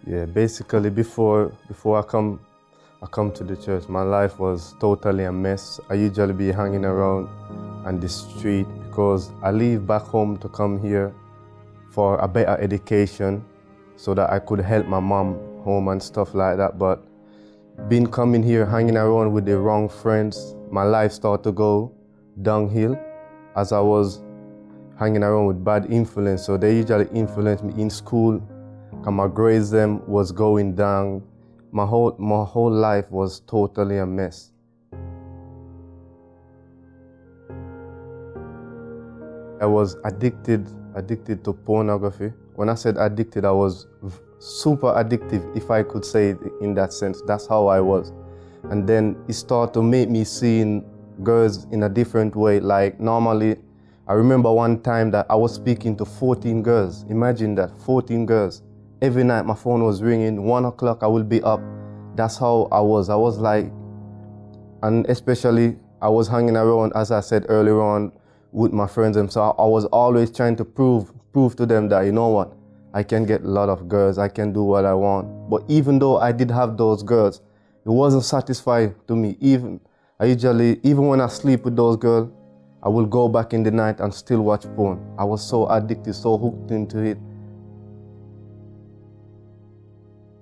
Yeah, basically before I come to the church, my life was totally a mess. I usually be hanging around on the street because I leave back home to come here for a better education so that I could help my mom home and stuff like that. But been coming here, hanging around with the wrong friends, my life started to go downhill as I was hanging around with bad influence. So they usually influenced me in school, and my grades them was going down. My whole life was totally a mess. I was addicted to pornography. When I said addicted, I was super addictive, if I could say it in that sense. That's how I was. And then it started to make me seeing girls in a different way. Like normally, I remember one time that I was speaking to 14 girls. Imagine that, 14 girls. Every night my phone was ringing, 1 o'clock I will be up. That's how I was. I was like, and especially I was hanging around, as I said earlier on, with my friends. And so I was always trying to prove to them that, you know what, I can get a lot of girls, I can do what I want. But even though I did have those girls, it wasn't satisfying to me. Even when I sleep with those girls, I will go back in the night and still watch porn. I was so addicted, so hooked into it.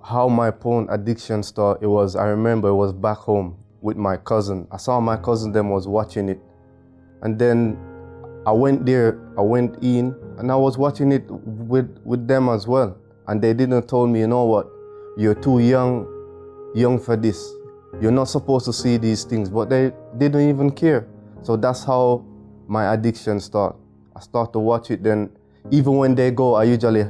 How my porn addiction started, I remember it was back home with my cousin. I saw my cousin them was watching it. And then I went in, and I was watching it with them as well. And they didn't tell me, you know what, you're too young for this. You're not supposed to see these things, but they didn't even care. So that's how my addiction started. I start to watch it, then even when they go, I usually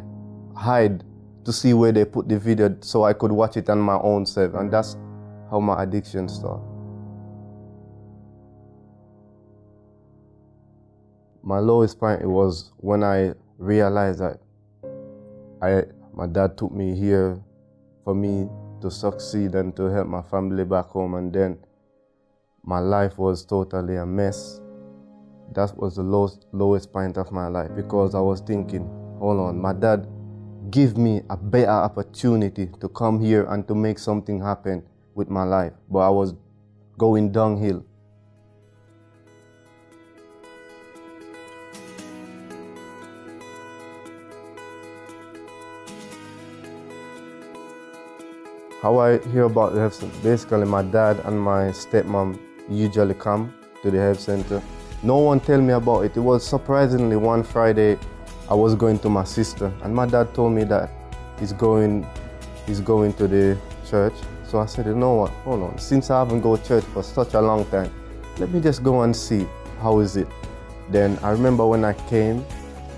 hide to see where they put the video so I could watch it on my own self. And that's how my addiction started. My lowest point, it was when I realized that my dad took me here for me to succeed and to help my family back home, and then my life was totally a mess. That was the lowest point of my life, because I was thinking, hold on, my dad give me a better opportunity to come here and to make something happen with my life, but I was going downhill. How I hear about the health center, basically my dad and my stepmom usually come to the health center. No one tell me about it. It was surprisingly one Friday I was going to my sister, and my dad told me that he's going to the church. So I said, you know what, hold on, since I haven't gone to church for such a long time, let me just go and see how is it. Then I remember when I came,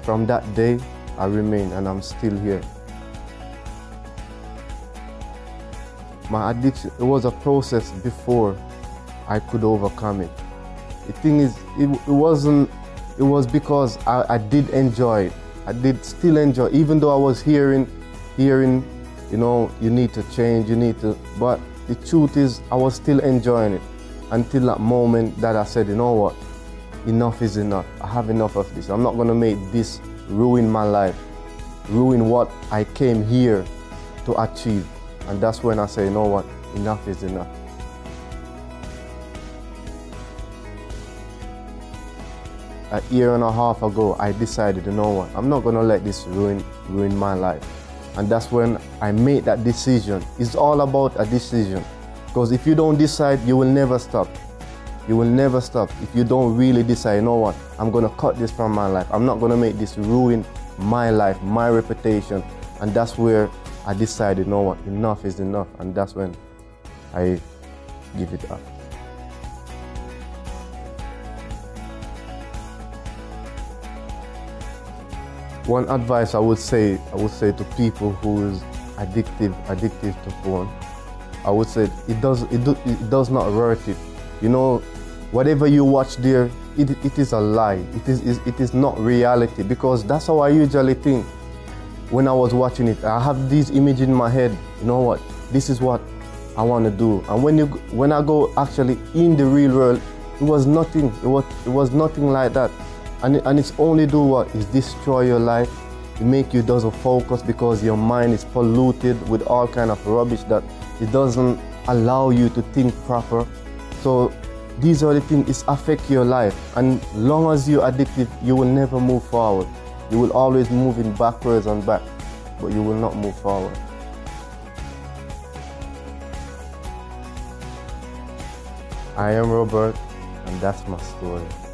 from that day I remained, and I'm still here. My addiction, it was a process before I could overcome it. The thing is, it was because I did enjoy it. I did still enjoy, even though I was hearing, you know, you need to change, but the truth is, I was still enjoying it until that moment that I said, you know what, enough is enough. I have enough of this. I'm not gonna make this ruin my life, ruin what I came here to achieve. And that's when I say, you know what, enough is enough. A year and a half ago, I decided, you know what, I'm not gonna let this ruin my life. And that's when I made that decision. It's all about a decision. Because if you don't decide, you will never stop. You will never stop if you don't really decide, you know what, I'm gonna cut this from my life. I'm not gonna make this ruin my life, my reputation. And that's where I decided, you know what, enough is enough. And that's when I give it up. One advice I would say to people who is addicted to porn, I would say it does not worth it. You know, whatever you watch there, it is a lie. It is not reality, because that's how I usually think. When I was watching it, I have these images in my head. You know what? This is what I want to do. And when I go actually in the real world, it was nothing. It was nothing like that. And it's only do what? Is destroy your life. It make you doesn't focus because your mind is polluted with all kind of rubbish that it doesn't allow you to think proper. So these are the things, it affect your life. And long as you're addicted, you will never move forward. You will always moving backwards and back, but you will not move forward. I am Robert, and that's my story.